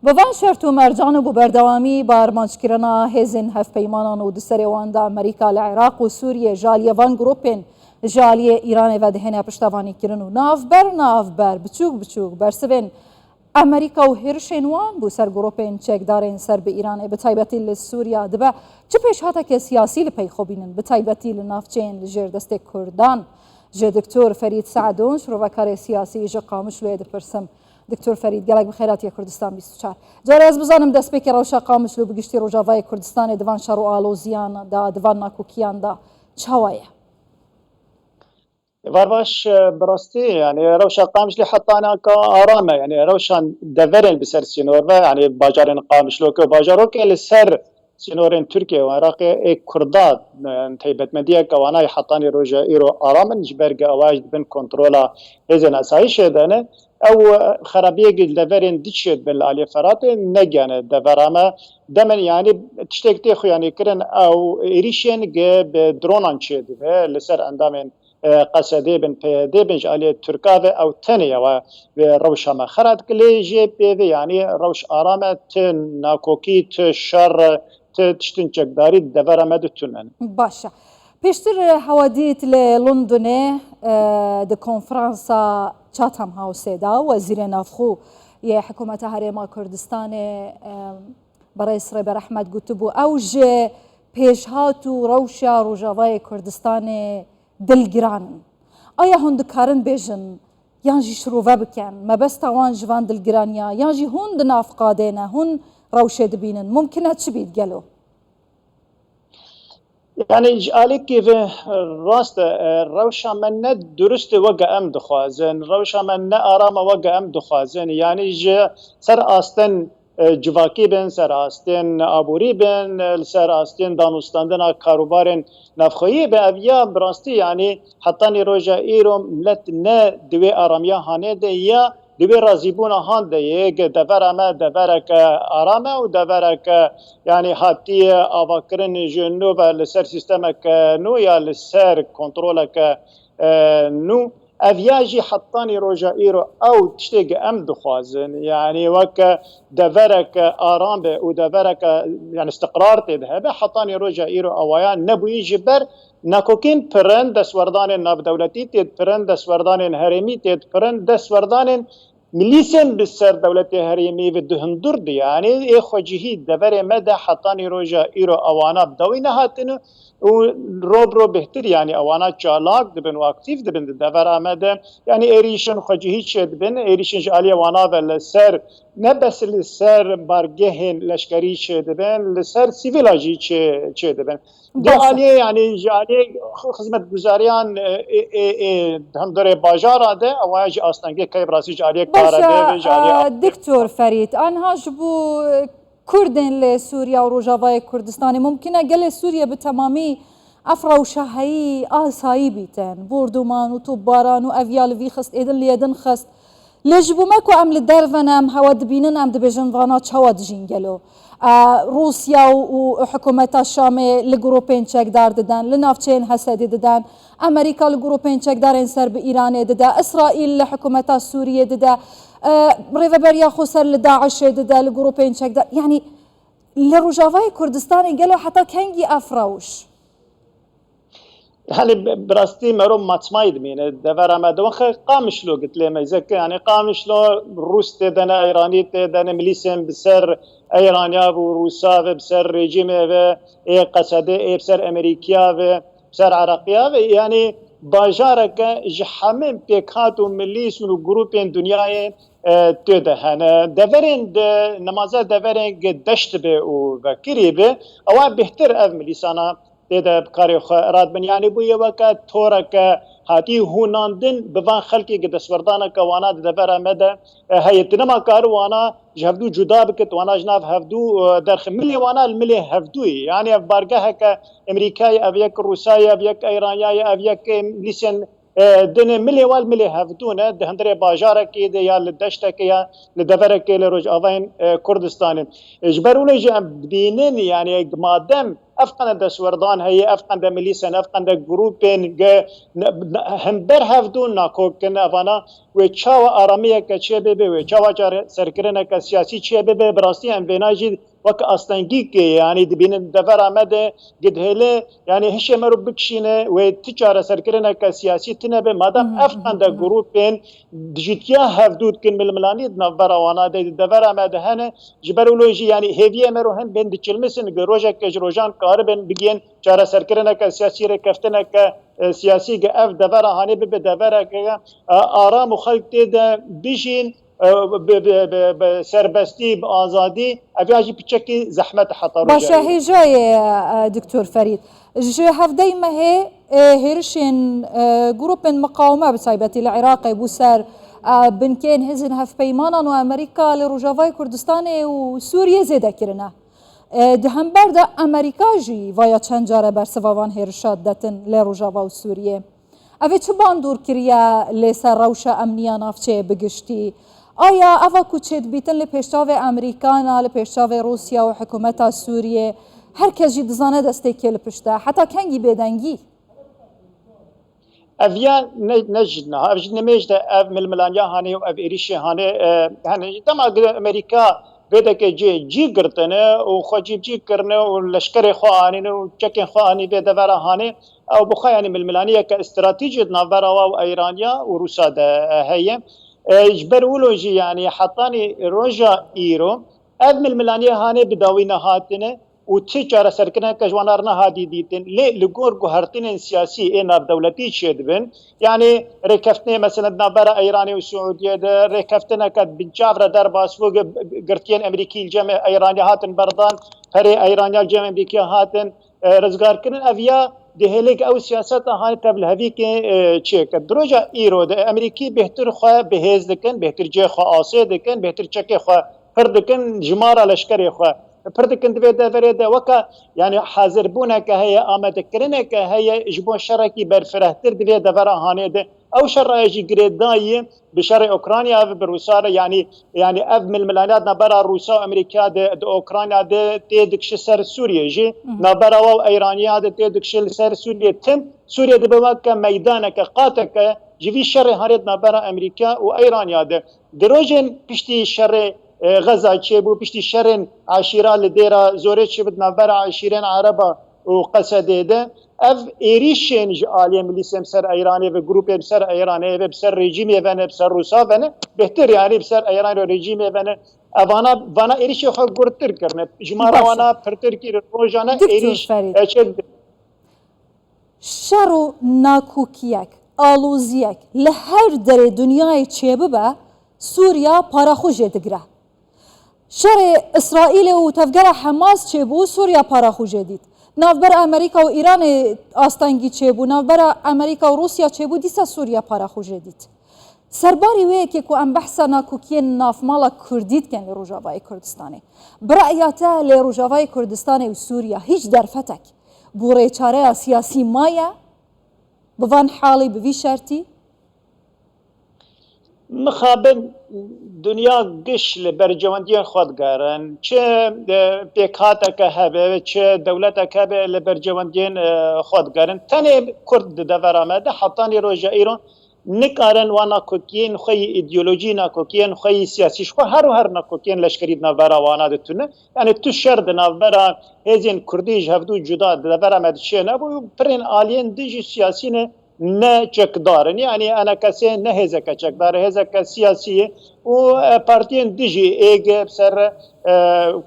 بەڤان شەرت و مەرجان و بەردەوامی بە ئارمانجکردنا هێزن هەفپەیمانان و دسەرێواندا ئەمریکا لە عێراق و سووریە ژالیەڤان گرۆپێن ژالیە ئیرانێڤە دەهێنە پشتەڤانیکردن و ناڤبەر بچووک بەرسبێن ئەمریکا و هێرشên wan بوو سەر گرۆپên çekdarên ser bi Îranê bi taybetî li Sûriya dibe çi pêşhateke siyasî li peyxobînin bi taybetî li navçeyên li jêr destê Kurdan ji Diktor Ferîd Seedûn şrovekarê siyasî ji Qamişloyê dipirsim. Diktor Ferîd gelek bi xêratiya Kurdistan 24. Cara ez bizanim destpêkê rewşa Qamişlo bi giştî Rojavayê Kurdistanê divan şer û aloziyan da divan nakokiyan da çawa ye? varbaş براستی yani روشا قامشلی حتی نکا آرامه yani روشان دورن بسر سینور و yani باجارن قامشلو که باجارو که لسر سینورن ترکیه و عراق کرداد تیبت مدیه که وانای حتی روجا ایرو آرامن جبرگ آواج بن کنترولا هزن اسایش دانه او خرابیه گل دورن دیشید بالعالی فرات نگانه دورامه دمن yani تشتکتی خو yani کرن او ایریشن به درونان چید و لسر اندامن قصدي بن بيدي بن جالي تركاوي او تانية وروشة ما خرد كلي جي بيدي يعني روش آرامة تن ناكوكي تشر تشتنچك داري دفر مدتونن باشا پیشتر حوادیت لندنه د کنفرانسا چاتام هاوسه دا وزیر نافخو یه حکومت هرما کردستان برای سربر احمد گوتبو اوج پیشهات و روشا روجاوای کردستان دلگران آیا هند کارن بیجن یانجی شروع بکن مبست وان جوان دلگرانیا یانجی هند نافقادینه هند روشه دبینن ممکنه چی بید گلو يعني جالك كيف راست روشا من درست وقع ام دخوازن روشا من ارام وقع ام دخوازن يعني سر استن جواکی بن سر آستین آبوری بن سر آستین دانستاندن کاروبارن نفخویی به اویا براستی یعنی حتی نیروژا ایرو ملت نه دوی آرامیا هانه ده یا دوی رازیبون هان ده یک دفرمه دفرک آرامه و دفرک یعنی حتی آواکرن جنو و لسر سیستمک نو یا لسر کنترولک نو اویاجی حتانی روجا ایرو او تشتیگ ام دخوازن يعني وك دفرك آرام به و دفرك يعني استقرار تده به حتانی روجا ایرو اوایان نبوی جبر ناکوکین پرند دسوردان ناب دولتی تید پرند دسوردان هرمی تید پرند دسوردان ملیسن بسر دولت هرمی و دهندور دی يعني ای خوجهی دفر مده حتانی روجا ایرو اوانا بدوی نهاتنو و رو بهتر يعني اوانا چالاک دبن و اکتیف دبن دفر آمده يعني ایریشن خجهی چه دبن ایریشن جالی وانا و لسر نه بس لسر بارگهن لشکری چه دبن لسر سیویلاجی چه دبن دعالیه يعني جالی خدمت گزاریان هم داره باجار ده اواج آستانگه که براسی جالی کاره ده دکتور فرید آنها جبو کردن لسوریا و روجاوای کردستانی ممکنه گل سوریا به تمامی افرا و شاهی آسایی بیتن بردومان و توباران و اویال وی خست ایدن لیدن خست لجبو مکو ام لدرفن ام هوا دبینن ام دبیجن وانا چوا دجین گلو روسیا و حکومت الشام لگروپین چکدار ددن لنافچین حسدی ددن امریکا لگروپین چکدارین سر به ایران دده اسرائیل لحکومت سوریه دده ریوبریا خسر لداعش دده لگروپین چکدار يعني لروجاوای کردستان گلو حتی کنگی افراوش يعني براستي مرو ماتمايد مين دفر ما دوخ قامشلو قلت لي ما يزك يعني قامشلو روس تدنا ايراني تدنا ميليسن بسر ايرانيا وروسا بسر ريجيم و قصده بسر امريكا بسر عراقيا يعني باجارك جحمم بيكات ومليس وجروبين دنياي تدهن دفرين نمازه دفرين دشت به وكري به او بهتر اف مليسانا ده بکاری خراد بن یعنی بوی وقت تورک هاتی هوناندن بوان خلقی که دستوردانه که وانا دفر آمده هیتنا ما کار وانا جهودو جدا بکت وانا جناب هفدو درخ ملی وانا الملی هفدوی یعنی بارگاه که امریکای اویک روسای اویک ایرانیای اویک لیسن دنه ملي والملي هفتونه دهندري باجارك يا لدشتك يا لدفرك لروج افين كردستان اجبروا لي بدينين يعني مادام افقن دسوردان هي افقن د مليسن افقن د جروبين همبر هفتون ناكوكن افانا و چاوا اراميه كچبه و چاوا سرکرنه ک سیاسی چبه براستي ام بناجي وك استنجي يعني دبين دفر امده قد هله يعني هش مرو بكشينه و تجاره سركرنا كسياسي تنبه مادام افقن ده جروبين ديجيتيا هفدود كن بالملاني نفر وانا دفر امده هنه جبرولوجي يعني هيفيه مرو هن بين دچلمسن جروجا كجروجان كاربن بيجين چاره سركرنا كسياسي ركفتنا ك سياسي اف دفر هاني به دفر ك آرام خلق ده بيجين بسربستی بآزادی اویاجی بچکی زحمت حطارو باشا هي جاي دكتور فريد جي هفدي ما هي هيرشين جروب مقاومة بسايبتي العراق بوسار بنكين هزن هف بيمانا وامريكا لروجافاي كردستان وسوريا زيدا كرنا دهمبر دا امريكا جي ويا چند جاره برسوان هيرشات داتن لروجافا وسوريا اوه چه باندور کریا لسر روشا امنیا نافچه بگشتی آیا اوه کوچید بیتن لپیشتاو امریکانا لپیشتاو روسیا و حکومتا سوریه هر کس جی دزانه دسته که لپشتا حتی کنگی بیدنگی افيا نجدنا افجد نميجد اف ململانيا هاني واف اريشي هاني تما امريكا بدك جي قرتنا وخجيب جي كرنا واللشكري خواني وتشكين خواني بدفرا هاني او بخا يعني ململانيه كاستراتيجيه نافرا وايرانيا وروسا هي جبرولوجي يعني حطاني روجا ايرو اف ململانيه هاني بداوينا هاتنا وتشجر سركنا كجوانارنا هادي ديتن لغور غهرتين سياسي انا دولتي شدبن يعني ركفتني مثلا نبرا ايراني وسعوديه ركفتنا كد بنشافر درباس فوق قرتين امريكي الجامع ايراني هاتن بردان هري ايرانيا الجامع امريكي هاتن رزقار كن افيا دهلك او سياسات هاي قبل هذيك تشيك دروجا ايرو امريكي بهتر خو بهز دكن بهتر جي خو اسي دكن بهتر تشكي خو فردكن جمارة لشكري خو پردکند ویده ورده وکا یعنی حاضر بونه که هی آمده کرنه که هی جبون شرکی برفرهتر دوی دور هانه ده او شرایجی گریدایی بشر اوکراینیا و بروسا يعني اف من الملانات نبرا روسا و امریکا ده اوکراینیا ده تیدکش سر سوریه جی نبرا و ایرانیا ده تیدکش سر سوریه تم سوریه ده بوکا میدانه که قاطع که جوی شر هارد نبرا امریکا و ایرانیا ده دروجن پشتی شر غزة تشيبو بيشتي شرن عشيرة لديرة زوريت شبت نبرة عشيرين عربة وقصديده اف ايريشن جاليه مليس بسر ايراني و جروب بسر ايراني و بسر ريجيمي و بسر روسا و بهتر يعني بسر ايراني و ريجيمي و وانا ايريش خو گرتر کرنه جمارا وانا پرتر کی روزانه ايريش شرو ناکوکیک آلوزیک لهر در دنیای چیبه با سوریا پارا خوش دگره شر اسرائیل و تفجر حماس چبو سوریا پارا خوجدید نافبر امریکا و ایران آستانگی چبو نافبر امریکا و روسیا چبو دیسا سوریا پارا خوجدید سرباری وی که کو ام بحثا ناکوکی ناف مالا کردید کن لروجاوای کردستانه برایاته لروجاوای کردستانه و سوریا هیچ درفتک بوره چاره سیاسی مایا بوان حالی بوی شرطی مخابن دنیا گش لبرجواندی خود گرن چه پیکاتا که هبه چه دولتا که هبه لبرجواندین خود گرن تنه کرد دور آمده حتانی روژا ایران نکارن و ناکوکین خوی ایدئولوژی ناکوکین خوی سیاسیش خو هر ناکوکین لشکرید نورا وانا دتونه یعنی تو شرد نورا هزین کردیج هفدو جدا دور آمده چه نبو پرین آلین دیجی سیاسی نه نه چکدارن يعني انا كسي نه هزك چکدار هزك سياسي و بارتين ديجي ايج بسر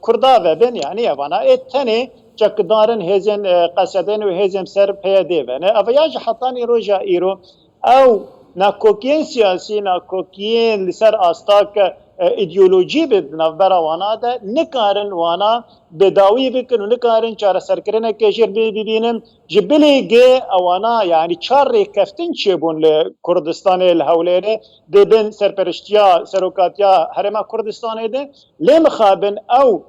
كردا وبن يعني وانا اتني چکدارن هزن قصدن و هزم سر پیاده ون اویاج حطاني روجا ايرو او ناکوکین سیاسی ناکوکین لسر آستاک ایدئولوژی بنابرا وانا ده نکارن وانا بداوی بکن و نکارن چار سرکرنه کشیر ببینن جبلی گه وانا يعني چار رکفتن چبون لکردستان الهولینه دبن سرپرشتیا سروکاتیا هرما کردستانه ده لمخابن او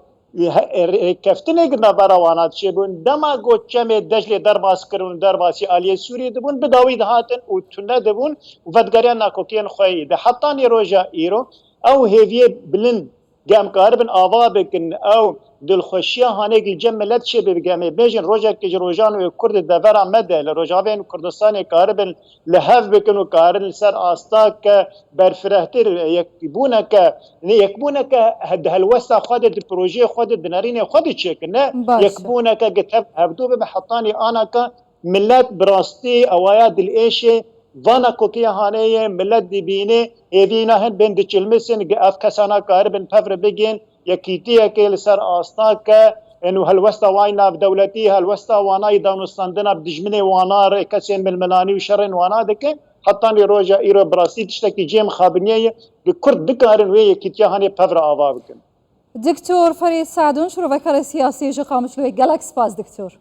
کفتنێک نەبەرەوانات چێ بوون دەما گۆچەمێ دەژلێ دەرباسکردن دەرباسی ئالیە سووری دەبوون بداوی دەهاتن و تونە دەبوون و ڤەتگەریان ناکۆکیان خۆی دە حتانی ڕۆژە ئیرۆ ئەو هێویە بلند گەمکار بن ئاوا بکن ئەو دڵخۆشیە هەنێکی جەم ملەت چێ بگەمێ بێژن ڕۆژێکی ڕۆژان و کورد دەڤەرا مەدە لە ڕۆژاوێن کوردستانی کاربن لە هەف بکن و کارن لەسەر ئاستا کە بەرفرەتر یەکبوونەکە هەلوەستا خودت پرۆژێ خودت دنەرینێ خودی چێکردنە یەکبوونەکە گتەب هەبدوو بە حتانی ئانەکە ملت براستی ئەوەیە دلئێشێ وانا کوکیه هانه ملت دبینه ایوینا هن بین دچلمسن اف کسانا کاربن پفر بگین یکیتیه که لسر آستا که انو هلوستا واینا دولتی هلوستا وانای دانستاندنا بدجمنه وانا کسین بالملانی و شرن وانا دکه حتی روجا ایرو براسی تشتکی جیم خابنیه کرد دکارن و یکیتیه هانه پفر آوا بکن. دکتور فرید سعدون شروع وکر سیاسی جقامش لوی گلکس پاس دکتور.